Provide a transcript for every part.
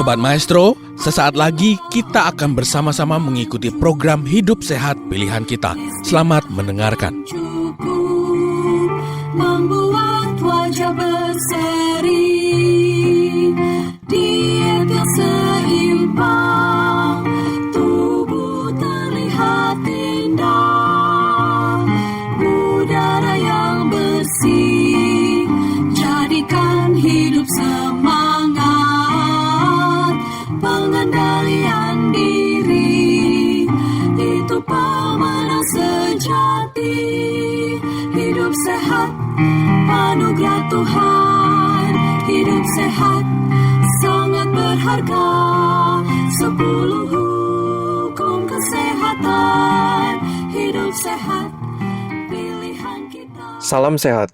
Sobat Maestro, sesaat lagi kita akan bersama-sama mengikuti program Hidup Sehat Pilihan Kita. Selamat mendengarkan. Membuat wajah berseri, diet yang seimbang, tubuh terlihat indah, udara yang bersih, jadikan hidup semangat, pengendalian diri, itu pemenang sejati. Hidup sehat, anugerah Tuhan. Hidup sehat, sangat berharga. 10 hukum kesehatan. Hidup sehat, pilihan kita. Salam sehat.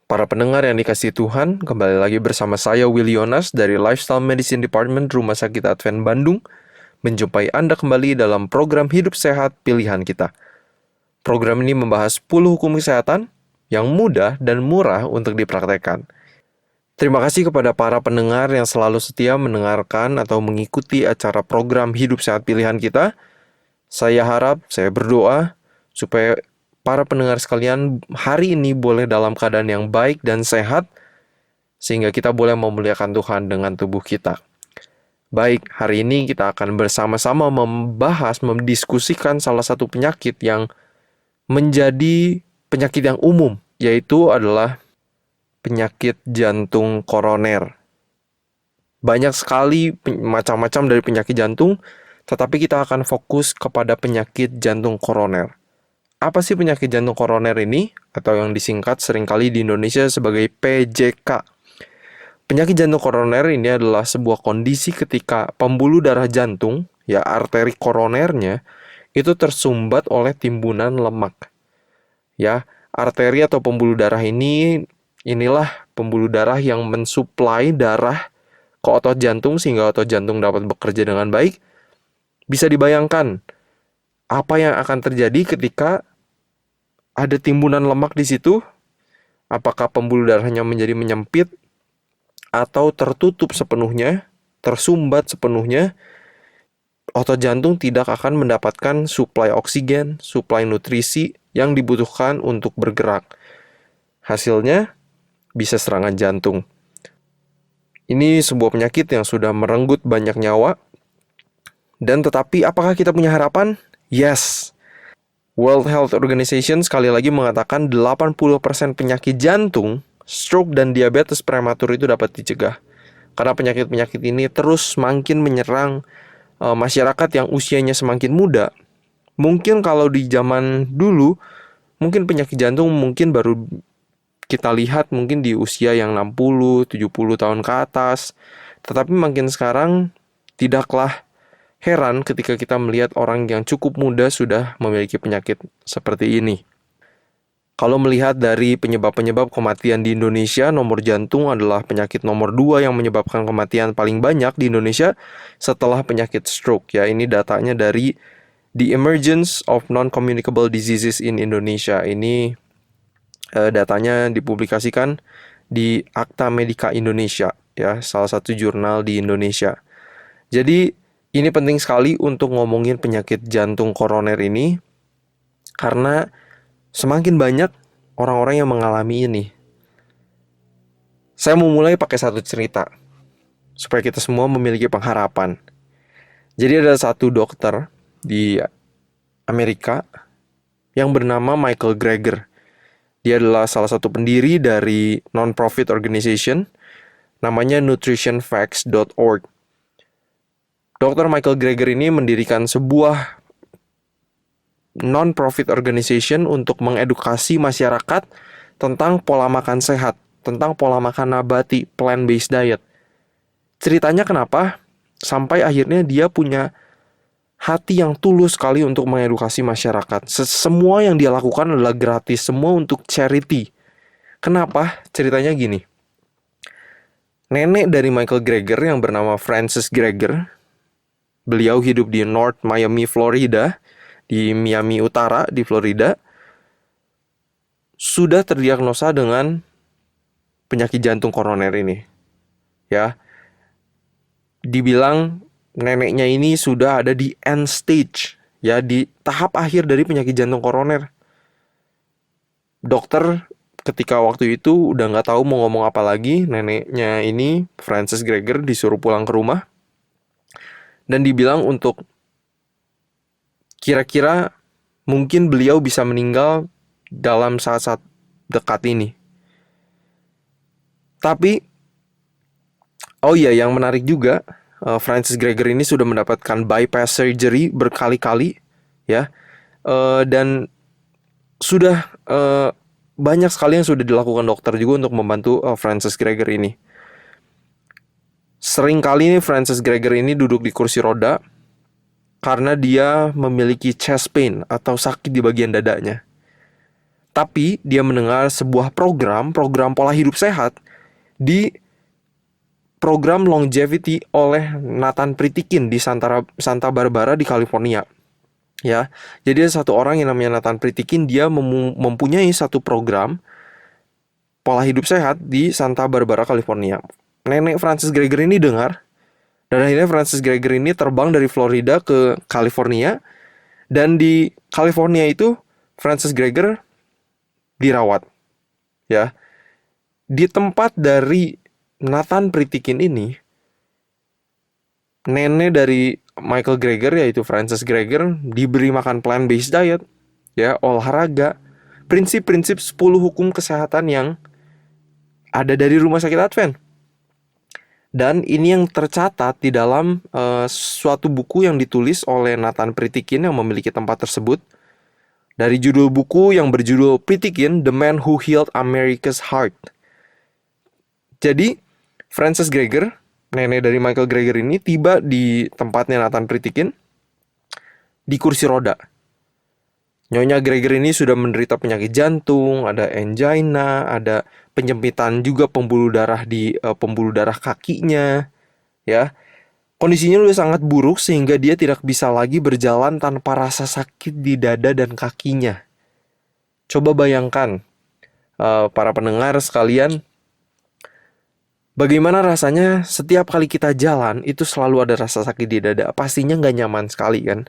Para pendengar yang dikasihi Tuhan, kembali lagi bersama saya Willy Yonas dari Lifestyle Medicine Department Rumah Sakit Advent Bandung, menjumpai Anda kembali dalam program Hidup Sehat Pilihan Kita. Program ini membahas 10 hukum kesehatan yang mudah dan murah untuk dipraktekkan. Terima kasih kepada para pendengar yang selalu setia mendengarkan atau mengikuti acara program Hidup Sehat Pilihan Kita. Saya berdoa supaya para pendengar sekalian hari ini boleh dalam keadaan yang baik dan sehat, sehingga kita boleh memuliakan Tuhan dengan tubuh kita. Baik, hari ini kita akan bersama-sama mendiskusikan salah satu penyakit yang menjadi penyakit yang umum, yaitu adalah penyakit jantung koroner. Banyak sekali macam-macam dari penyakit jantung, tetapi kita akan fokus kepada penyakit jantung koroner. Apa sih penyakit jantung koroner ini? Atau yang disingkat seringkali di Indonesia sebagai PJK. Penyakit jantung koroner ini adalah sebuah kondisi ketika pembuluh darah jantung, ya arteri koronernya, itu tersumbat oleh timbunan lemak. Ya, arteri atau pembuluh darah inilah pembuluh darah yang mensuplai darah ke otot jantung sehingga otot jantung dapat bekerja dengan baik. Bisa dibayangkan apa yang akan terjadi ketika ada timbunan lemak di situ? Apakah pembuluh darahnya menjadi menyempit atau tertutup sepenuhnya, tersumbat sepenuhnya? Otot jantung tidak akan mendapatkan suplai oksigen, suplai nutrisi yang dibutuhkan untuk bergerak. Hasilnya bisa serangan jantung. Ini sebuah penyakit yang sudah merenggut banyak nyawa. Dan tetapi apakah kita punya harapan? Yes. World Health Organization sekali lagi mengatakan 80% penyakit jantung, stroke dan diabetes prematur itu dapat dicegah. Karena penyakit-penyakit ini terus semakin menyerang masyarakat yang usianya semakin muda. Mungkin kalau di zaman dulu, mungkin penyakit jantung mungkin baru kita lihat mungkin di usia yang 60, 70 tahun ke atas. Tetapi makin sekarang tidaklah heran ketika kita melihat orang yang cukup muda sudah memiliki penyakit seperti ini. Kalau melihat dari penyebab-penyebab kematian di Indonesia, nomor jantung adalah penyakit nomor 2 yang menyebabkan kematian paling banyak di Indonesia setelah penyakit stroke. Ya, ini datanya dari The Emergence of Non-Communicable Diseases in Indonesia. Ini datanya dipublikasikan di Akta Medika Indonesia, ya, salah satu jurnal di Indonesia. Jadi, ini penting sekali untuk ngomongin penyakit jantung koroner ini, karena semakin banyak orang-orang yang mengalami ini. Saya mau mulai pakai satu cerita, supaya kita semua memiliki pengharapan. Jadi ada satu dokter di Amerika yang bernama Michael Greger. Dia adalah salah satu pendiri dari non-profit organization, namanya nutritionfacts.org. Dr. Michael Greger ini mendirikan sebuah non-profit organization untuk mengedukasi masyarakat tentang pola makan sehat, tentang pola makan nabati, plant-based diet. Ceritanya kenapa? Sampai akhirnya dia punya hati yang tulus sekali untuk mengedukasi masyarakat. Semua yang dia lakukan adalah gratis, semua untuk charity. Kenapa? Ceritanya gini. Nenek dari Michael Greger yang bernama Frances Greger, beliau hidup di North Miami, Florida, di Miami Utara, di Florida, sudah terdiagnosa dengan penyakit jantung koroner ini. Ya. dibilang neneknya ini sudah ada di end stage, ya, di tahap akhir dari penyakit jantung koroner. Dokter ketika waktu itu udah nggak tahu mau ngomong apa lagi. Neneknya ini, Frances Greger, disuruh pulang ke rumah dan dibilang untuk kira-kira mungkin beliau bisa meninggal dalam saat-saat dekat ini. Tapi, oh iya, yang menarik juga, Frances Greger ini sudah mendapatkan bypass surgery berkali-kali, ya, dan sudah banyak sekali yang sudah dilakukan dokter juga untuk membantu Frances Greger ini. Sering kali nih Frances Greger ini duduk di kursi roda karena dia memiliki chest pain atau sakit di bagian dadanya. Tapi dia mendengar sebuah program pola hidup sehat di program longevity oleh Nathan Pritikin di Santa Barbara di California. Ya, jadi ada satu orang yang namanya Nathan Pritikin, dia mempunyai satu program pola hidup sehat di Santa Barbara, California. Nenek Frances Greger ini dengar, dan akhirnya Frances Greger ini terbang dari Florida ke California, dan di California itu Frances Greger dirawat, ya. Di tempat dari Nathan Pritikin ini, nenek dari Michael Greger, yaitu Frances Greger, diberi makan plant-based diet, ya, olahraga, prinsip-prinsip 10 hukum kesehatan yang ada dari Rumah Sakit Advent. Dan ini yang tercatat di dalam suatu buku yang ditulis oleh Nathan Pritikin yang memiliki tempat tersebut. Dari judul buku yang berjudul Pritikin, The Man Who Healed America's Heart. Jadi, Frances Greger, nenek dari Michael Greger ini, tiba di tempatnya Nathan Pritikin di kursi roda. Nyonya Greger ini sudah menderita penyakit jantung, ada angina, ada penyempitan juga pembuluh darah di pembuluh darah kakinya, ya. Kondisinya sudah sangat buruk sehingga dia tidak bisa lagi berjalan tanpa rasa sakit di dada dan kakinya. Coba bayangkan, para pendengar sekalian, bagaimana rasanya setiap kali kita jalan itu selalu ada rasa sakit di dada. Pastinya nggak nyaman sekali, kan?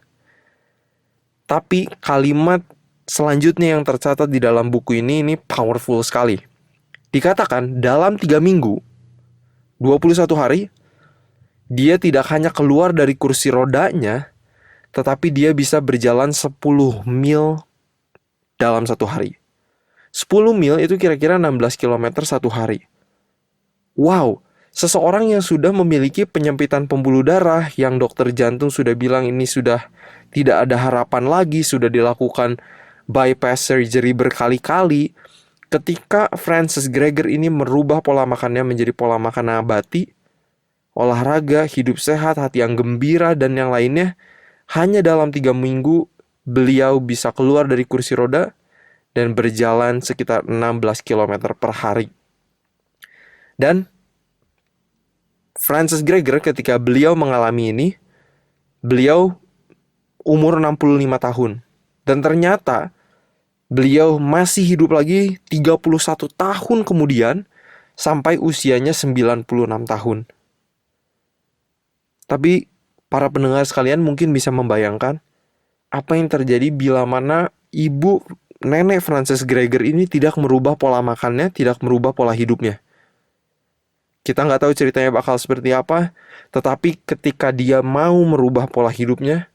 Tapi kalimat selanjutnya yang tercatat di dalam buku ini powerful sekali. Dikatakan dalam 3 minggu, 21 hari, dia tidak hanya keluar dari kursi rodanya, tetapi dia bisa berjalan 10 mil dalam 1 hari. 10 mil itu kira-kira 16 km 1 hari. Wow, seseorang yang sudah memiliki penyempitan pembuluh darah, yang dokter jantung sudah bilang ini sudah tidak ada harapan lagi, sudah dilakukan bypass surgery berkali-kali. Ketika Frances Greger ini merubah pola makannya menjadi pola makan nabati, olahraga, hidup sehat, hati yang gembira, dan yang lainnya, hanya dalam 3 minggu beliau bisa keluar dari kursi roda dan berjalan sekitar 16 km per hari. Dan Frances Greger ketika beliau mengalami ini, beliau umur 65 tahun. Dan ternyata beliau masih hidup lagi 31 tahun kemudian sampai usianya 96 tahun. Tapi para pendengar sekalian mungkin bisa membayangkan apa yang terjadi bila mana ibu nenek Frances Greger ini tidak merubah pola makannya, tidak merubah pola hidupnya. Kita nggak tahu ceritanya bakal seperti apa, tetapi ketika dia mau merubah pola hidupnya,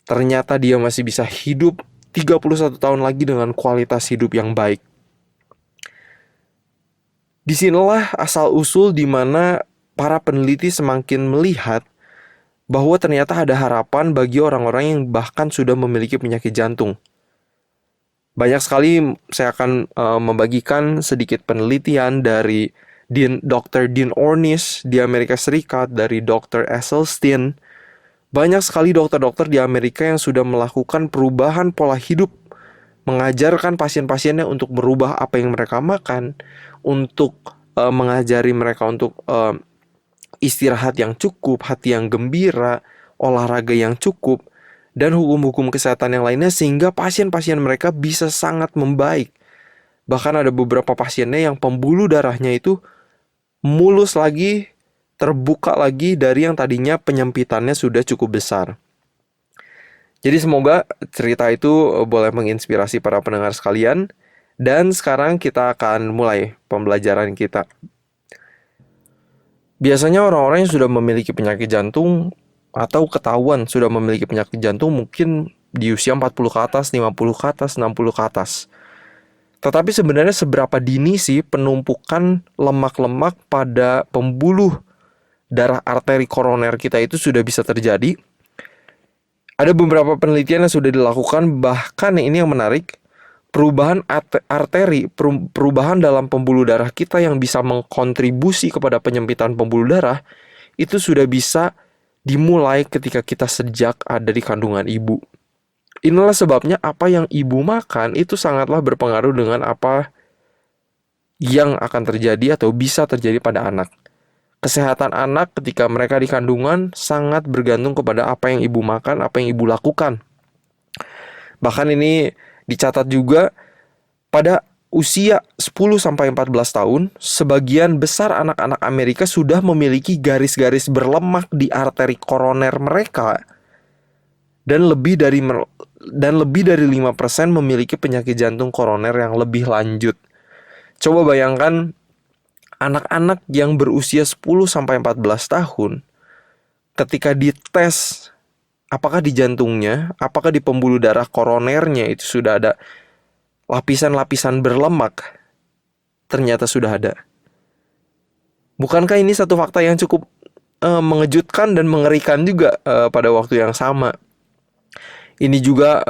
ternyata dia masih bisa hidup 31 tahun lagi dengan kualitas hidup yang baik. Disinilah asal-usul di mana para peneliti semakin melihat bahwa ternyata ada harapan bagi orang-orang yang bahkan sudah memiliki penyakit jantung. Banyak sekali saya akan membagikan sedikit penelitian dari Dr. Dean Ornish di Amerika Serikat, dari Dr. Esselstyn. Banyak sekali dokter-dokter di Amerika yang sudah melakukan perubahan pola hidup, mengajarkan pasien-pasiennya untuk merubah apa yang mereka makan, untuk mengajari mereka untuk istirahat yang cukup, hati yang gembira, olahraga yang cukup, dan hukum-hukum kesehatan yang lainnya, sehingga pasien-pasien mereka bisa sangat membaik. Bahkan ada beberapa pasiennya yang pembuluh darahnya itu mulus lagi terbuka lagi dari yang tadinya penyempitannya sudah cukup besar. Jadi semoga cerita itu boleh menginspirasi para pendengar sekalian. Dan sekarang kita akan mulai pembelajaran kita. Biasanya orang-orang yang sudah memiliki penyakit jantung atau ketahuan sudah memiliki penyakit jantung mungkin di usia 40 ke atas, 50 ke atas, 60 ke atas. Tetapi sebenarnya seberapa dini sih penumpukan lemak-lemak pada pembuluh darah arteri koroner kita itu sudah bisa terjadi? Ada beberapa penelitian yang sudah dilakukan, bahkan ini yang menarik, perubahan arteri, perubahan dalam pembuluh darah kita yang bisa mengkontribusi kepada penyempitan pembuluh darah, itu sudah bisa dimulai ketika kita sejak ada di kandungan ibu. Inilah sebabnya apa yang ibu makan itu sangatlah berpengaruh dengan apa yang akan terjadi atau bisa terjadi pada anak. Kesehatan anak ketika mereka di kandungan sangat bergantung kepada apa yang ibu makan, apa yang ibu lakukan. Bahkan ini dicatat juga pada usia 10-14 tahun, sebagian besar anak-anak Amerika sudah memiliki garis-garis berlemak di arteri koroner mereka. Dan lebih dari 5% memiliki penyakit jantung koroner yang lebih lanjut. Coba bayangkan anak-anak yang berusia 10-14 tahun ketika dites apakah di jantungnya, apakah di pembuluh darah koronernya itu sudah ada lapisan-lapisan berlemak, ternyata sudah ada. Bukankah ini satu fakta yang cukup mengejutkan dan mengerikan juga pada waktu yang sama? Ini juga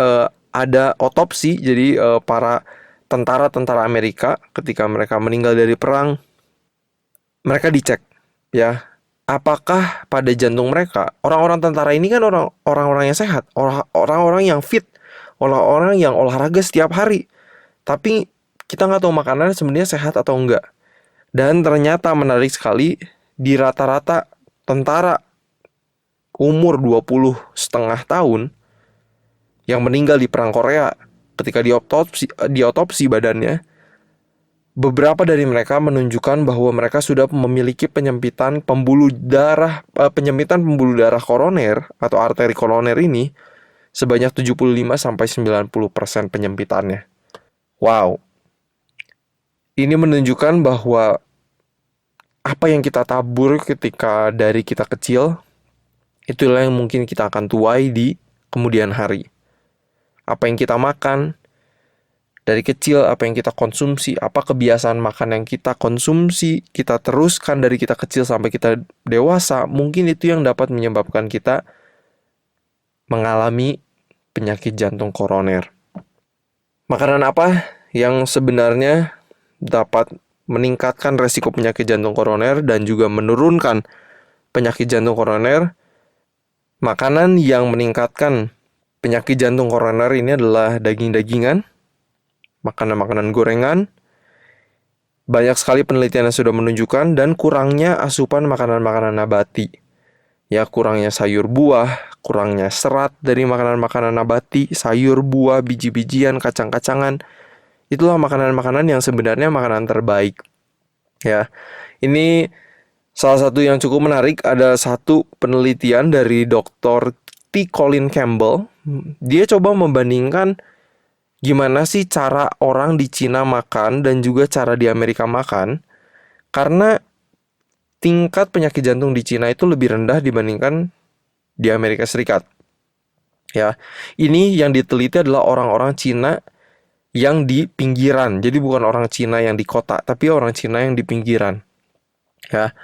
ada otopsi, jadi para tentara-tentara Amerika ketika mereka meninggal dari perang, mereka dicek, ya. Apakah pada jantung mereka, orang-orang tentara ini kan orang-orang yang sehat, orang-orang yang fit, orang-orang yang olahraga setiap hari. Tapi kita nggak tahu makanannya sebenarnya sehat atau enggak. Dan ternyata menarik sekali, di rata-rata tentara umur 20,5 tahun yang meninggal di perang Korea, ketika diotopsi badannya, beberapa dari mereka menunjukkan bahwa mereka sudah memiliki penyempitan pembuluh darah koroner atau arteri koroner ini sebanyak 75-90% penyempitannya. Wow. Ini menunjukkan bahwa apa yang kita tabur ketika dari kita kecil, itulah yang mungkin kita akan tuai di kemudian hari. Apa yang kita makan dari kecil, apa yang kita konsumsi, apa kebiasaan makan yang kita konsumsi, kita teruskan dari kita kecil sampai kita dewasa, mungkin itu yang dapat menyebabkan kita mengalami penyakit jantung koroner. Makanan apa yang sebenarnya dapat meningkatkan resiko penyakit jantung koroner dan juga menurunkan penyakit jantung koroner? Makanan yang meningkatkan penyakit jantung koroner ini adalah daging-dagingan, makanan-makanan gorengan. Banyak sekali penelitian yang sudah menunjukkan, dan kurangnya asupan makanan-makanan nabati. Ya, kurangnya sayur buah, kurangnya serat dari makanan-makanan nabati, sayur buah, biji-bijian, kacang-kacangan. Itulah makanan-makanan yang sebenarnya makanan terbaik. Ya, ini salah satu yang cukup menarik, ada satu penelitian dari Dr. T. Colin Campbell. Dia coba membandingkan gimana sih cara orang di Cina makan dan juga cara di Amerika makan. Karena tingkat penyakit jantung di Cina itu lebih rendah dibandingkan di Amerika Serikat. Ya, ini yang diteliti adalah orang-orang Cina yang di pinggiran. Jadi bukan orang Cina yang di kota, tapi orang Cina yang di pinggiran. Ya.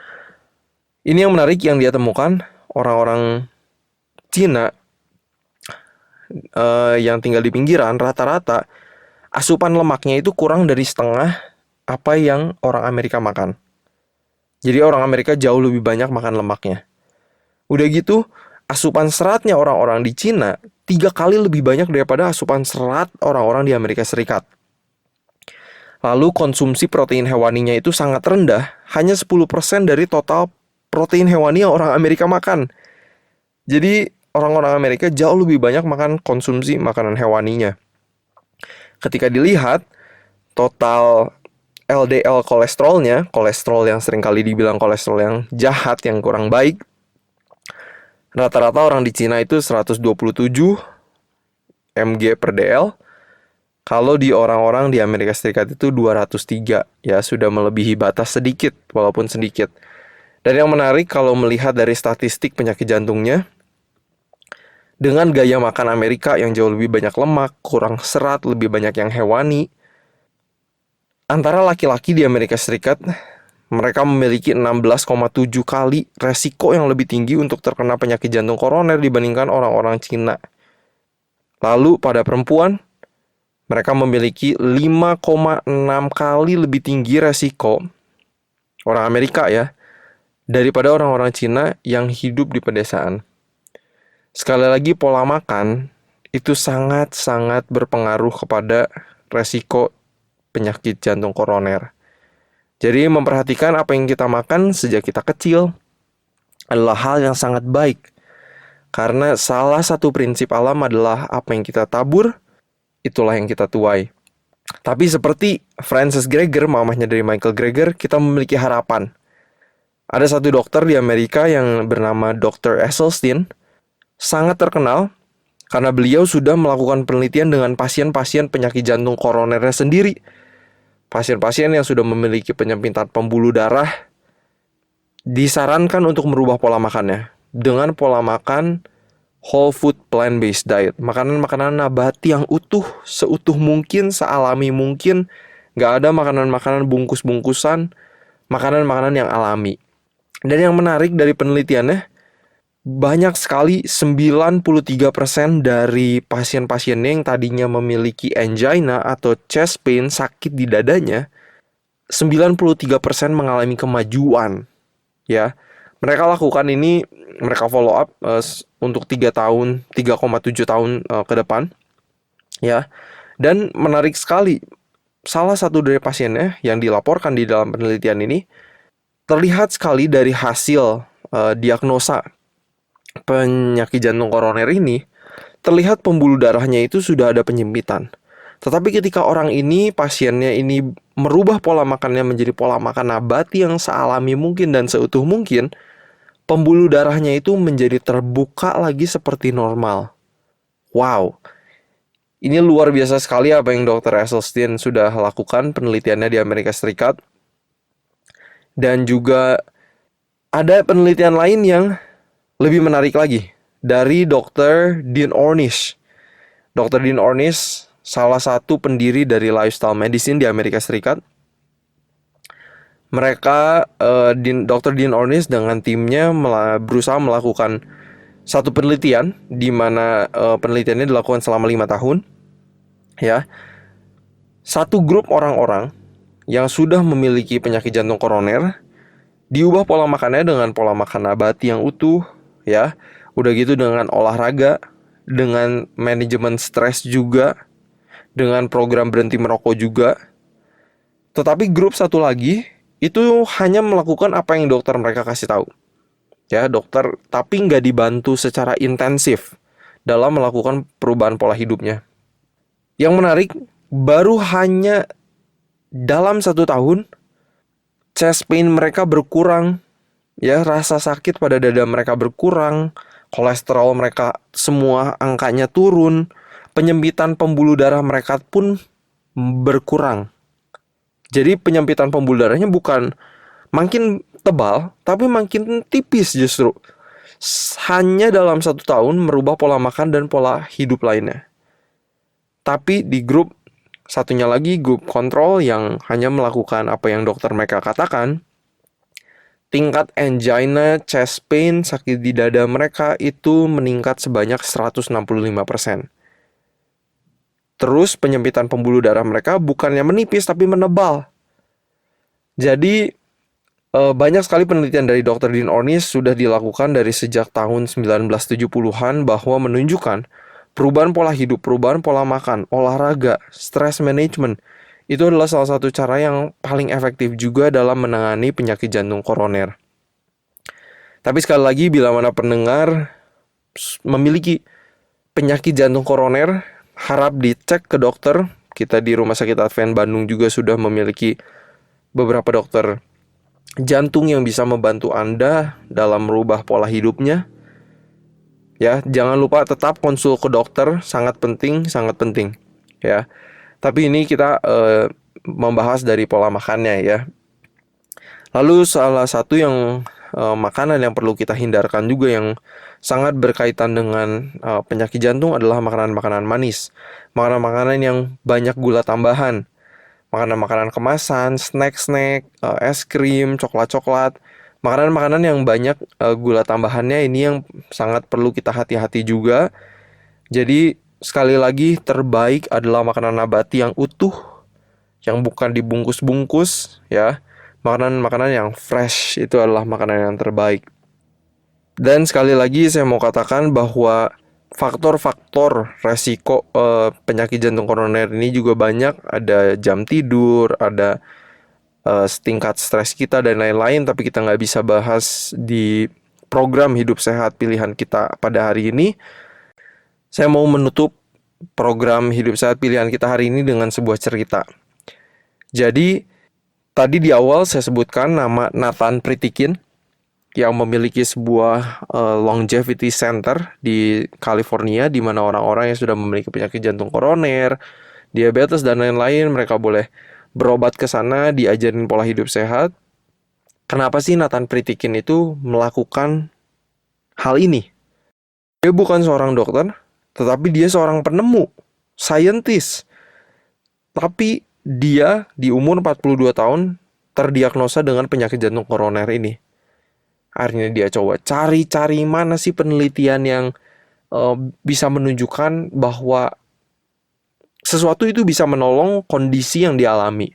Ini yang menarik yang dia temukan, orang-orang Cina yang tinggal di pinggiran rata-rata asupan lemaknya itu kurang dari setengah apa yang orang Amerika makan. Jadi orang Amerika jauh lebih banyak makan lemaknya. Udah gitu, asupan seratnya orang-orang di Cina 3 kali lebih banyak daripada asupan serat orang-orang di Amerika Serikat. Lalu konsumsi protein hewaninya itu sangat rendah, hanya 10% dari total protein hewani yang orang Amerika makan. Jadi orang-orang Amerika jauh lebih banyak makan konsumsi makanan hewaninya. Ketika dilihat, total LDL kolesterolnya, kolesterol yang seringkali dibilang kolesterol yang jahat, yang kurang baik, rata-rata orang di Cina itu 127 mg per dl. Kalau di orang-orang di Amerika Serikat itu 203, ya sudah melebihi batas sedikit, walaupun sedikit. Dan yang menarik kalau melihat dari statistik penyakit jantungnya, dengan gaya makan Amerika yang jauh lebih banyak lemak, kurang serat, lebih banyak yang hewani, antara laki-laki di Amerika Serikat, mereka memiliki 16,7 kali resiko yang lebih tinggi untuk terkena penyakit jantung koroner dibandingkan orang-orang Cina. Lalu pada perempuan, mereka memiliki 5,6 kali lebih tinggi resiko, orang Amerika ya, daripada orang-orang Cina yang hidup di pedesaan. Sekali lagi, pola makan itu sangat-sangat berpengaruh kepada resiko penyakit jantung koroner. Jadi memperhatikan apa yang kita makan sejak kita kecil adalah hal yang sangat baik. Karena salah satu prinsip alam adalah apa yang kita tabur, itulah yang kita tuai. Tapi seperti Frances Greger, mamahnya dari Michael Greger, kita memiliki harapan. Ada satu dokter di Amerika yang bernama Dr. Esselstyn, sangat terkenal karena beliau sudah melakukan penelitian dengan pasien-pasien penyakit jantung koronernya sendiri. Pasien-pasien yang sudah memiliki penyempitan pembuluh darah disarankan untuk merubah pola makannya dengan pola makan whole food plant-based diet. Makanan-makanan nabati yang utuh, seutuh mungkin, sealami mungkin. Gak ada makanan-makanan bungkus-bungkusan, makanan-makanan yang alami. Dan yang menarik dari penelitiannya, banyak sekali 93% dari pasien-pasiennya yang tadinya memiliki angina atau chest pain, sakit di dadanya, 93% mengalami kemajuan. Ya, mereka lakukan ini, mereka follow up untuk 3,7 tahun ke depan. Ya. Dan menarik sekali, salah satu dari pasiennya yang dilaporkan di dalam penelitian ini terlihat sekali dari hasil diagnosa penyakit jantung koroner ini, terlihat pembuluh darahnya itu sudah ada penyempitan. Tetapi ketika orang ini, pasiennya ini merubah pola makannya menjadi pola makan nabati yang sealami mungkin dan seutuh mungkin, pembuluh darahnya itu menjadi terbuka lagi seperti normal. Wow, ini luar biasa sekali apa yang Dr. Esselstyn sudah lakukan penelitiannya di Amerika Serikat. Dan juga ada penelitian lain yang lebih menarik lagi, dari Dr. Dean Ornish. Dr. Dean Ornish, salah satu pendiri dari lifestyle medicine di Amerika Serikat. Mereka, Dr. Dean Ornish dengan timnya berusaha melakukan satu penelitian, di mana penelitiannya dilakukan selama 5 tahun. Ya, satu grup orang-orang yang sudah memiliki penyakit jantung koroner, diubah pola makannya dengan pola makan nabati yang utuh. Ya, udah gitu dengan olahraga, dengan manajemen stres juga, dengan program berhenti merokok juga. Tetapi grup satu lagi itu hanya melakukan apa yang dokter mereka kasih tahu. Ya, dokter, tapi nggak dibantu secara intensif dalam melakukan perubahan pola hidupnya. Yang menarik, baru hanya dalam 1 tahun, chest pain mereka berkurang. Ya, rasa sakit pada dada mereka berkurang, kolesterol mereka semua angkanya turun, penyempitan pembuluh darah mereka pun berkurang. Jadi penyempitan pembuluh darahnya bukan makin tebal, tapi makin tipis justru. Hanya dalam 1 tahun merubah pola makan dan pola hidup lainnya. Tapi di grup satunya lagi, grup kontrol yang hanya melakukan apa yang dokter mereka katakan, tingkat angina, chest pain, sakit di dada mereka itu meningkat sebanyak 165%. Terus penyempitan pembuluh darah mereka bukannya menipis tapi menebal. Jadi banyak sekali penelitian dari Dr. Dean Ornish sudah dilakukan dari sejak tahun 1970-an bahwa menunjukkan perubahan pola hidup, perubahan pola makan, olahraga, stress management, itu adalah salah satu cara yang paling efektif juga dalam menangani penyakit jantung koroner. Tapi sekali lagi, bila mana pendengar memiliki penyakit jantung koroner, harap dicek ke dokter. Kita di Rumah Sakit Advent Bandung juga sudah memiliki beberapa dokter jantung yang bisa membantu Anda dalam merubah pola hidupnya. Ya, jangan lupa tetap konsul ke dokter, sangat penting ya. Tapi ini kita membahas dari pola makannya ya. Lalu salah satu yang makanan yang perlu kita hindarkan juga yang sangat berkaitan dengan penyakit jantung adalah makanan-makanan manis. Makanan-makanan yang banyak gula tambahan. Makanan-makanan kemasan, snack-snack, es krim, coklat-coklat. Makanan-makanan yang banyak gula tambahannya ini yang sangat perlu kita hati-hati juga. Jadi sekali lagi terbaik adalah makanan nabati yang utuh, yang bukan dibungkus-bungkus ya. Makanan-makanan yang fresh itu adalah makanan yang terbaik. Dan sekali lagi saya mau katakan bahwa faktor-faktor resiko penyakit jantung koroner ini juga banyak. Ada jam tidur, ada tingkat stres kita dan lain-lain. Tapi kita nggak bisa bahas di program Hidup Sehat Pilihan Kita pada hari ini. Saya mau menutup program Hidup Sehat Pilihan Kita hari ini dengan sebuah cerita. Jadi tadi di awal saya sebutkan nama Nathan Pritikin yang memiliki sebuah longevity center di California, di mana orang-orang yang sudah memiliki penyakit jantung koroner, diabetes dan lain-lain, mereka boleh berobat ke sana, diajarin pola hidup sehat. Kenapa sih Nathan Pritikin itu melakukan hal ini? Dia bukan seorang dokter, tetapi dia seorang penemu, scientist. Tapi dia di umur 42 tahun terdiagnosa dengan penyakit jantung koroner ini. Akhirnya dia coba cari mana sih penelitian yang bisa menunjukkan bahwa sesuatu itu bisa menolong kondisi yang dialami.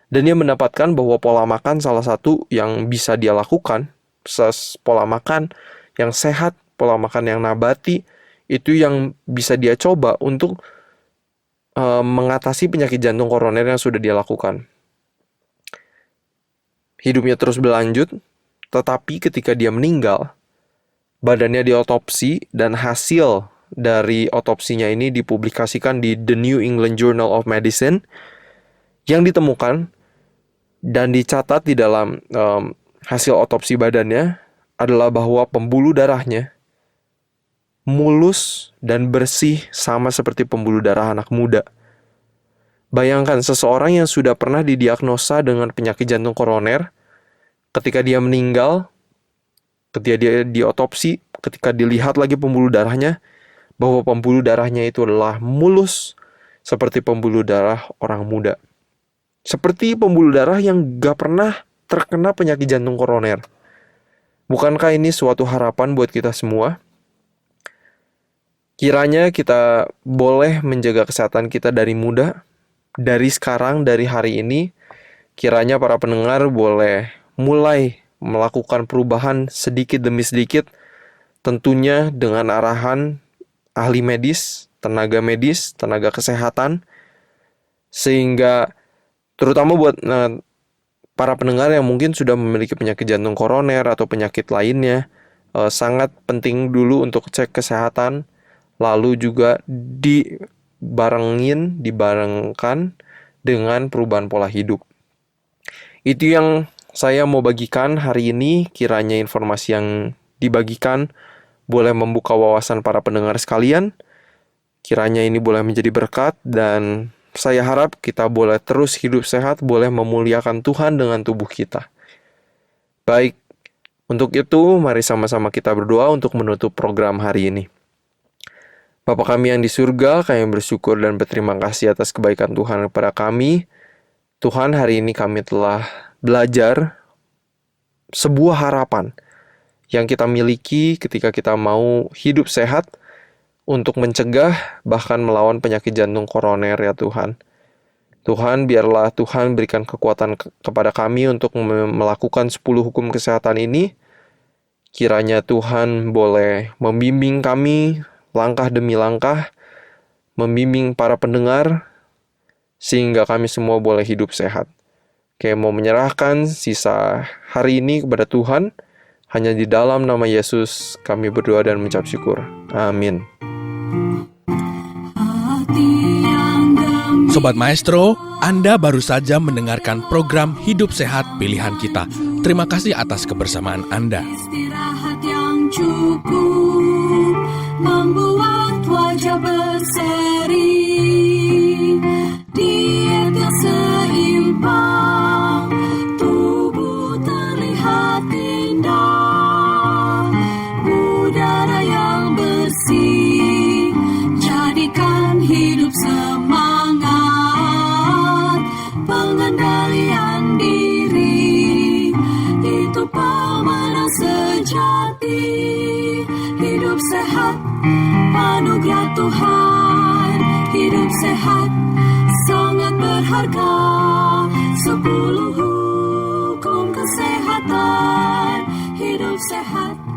Dan dia mendapatkan bahwa pola makan salah satu yang bisa dia lakukan, pola makan yang sehat, pola makan yang nabati, itu yang bisa dia coba untuk mengatasi penyakit jantung koroner yang sudah dia lakukan. Hidupnya terus berlanjut, tetapi ketika dia meninggal, badannya diotopsi dan hasil dari otopsinya ini dipublikasikan di The New England Journal of Medicine, yang ditemukan dan dicatat di dalam hasil otopsi badannya adalah bahwa pembuluh darahnya mulus dan bersih sama seperti pembuluh darah anak muda. Bayangkan seseorang yang sudah pernah didiagnosa dengan penyakit jantung koroner, ketika dia meninggal, ketika dia diotopsi, ketika dilihat lagi pembuluh darahnya, bahwa pembuluh darahnya itu adalah mulus seperti pembuluh darah orang muda. Seperti pembuluh darah yang gak pernah terkena penyakit jantung koroner. Bukankah ini suatu harapan buat kita semua? Kiranya kita boleh menjaga kesehatan kita dari muda, dari sekarang, dari hari ini. Kiranya para pendengar boleh mulai melakukan perubahan sedikit demi sedikit, tentunya dengan arahan ahli medis, tenaga kesehatan, sehingga terutama buat para pendengar yang mungkin sudah memiliki penyakit jantung koroner atau penyakit lainnya, sangat penting dulu untuk cek kesehatan, lalu juga dibarengkan dengan perubahan pola hidup. Itu yang saya mau bagikan hari ini. Kiranya informasi yang dibagikan boleh membuka wawasan para pendengar sekalian. Kiranya ini boleh menjadi berkat, dan saya harap kita boleh terus hidup sehat, boleh memuliakan Tuhan dengan tubuh kita. Baik, untuk itu mari sama-sama kita berdoa untuk menutup program hari ini. Bapa kami yang di surga, kami bersyukur dan berterima kasih atas kebaikan Tuhan kepada kami. Tuhan, hari ini kami telah belajar sebuah harapan yang kita miliki ketika kita mau hidup sehat untuk mencegah bahkan melawan penyakit jantung koroner ya Tuhan. Tuhan, biarlah Tuhan berikan kekuatan kepada kami untuk melakukan 10 hukum kesehatan ini. Kiranya Tuhan boleh membimbing kami langkah demi langkah, membimbing para pendengar, sehingga kami semua boleh hidup sehat. Kayak mau menyerahkan sisa hari ini kepada Tuhan, hanya di dalam nama Yesus kami berdoa dan mengucap syukur. Amin. Sobat Maestro, Anda baru saja mendengarkan program Hidup Sehat Pilihan Kita. Terima kasih atas kebersamaan Anda. Istirahat yang cukup membuat wajah berseri. Diet yang seimbang, tubuh terlihat indah. Udara yang bersih, jadikan hidup semangat. Pengendalian diri, itu pemenang sejati. Hidup sehat, anugerah Tuhan. Hidup sehat, sangat berharga. 10 hukum kesehatan. Hidup sehat.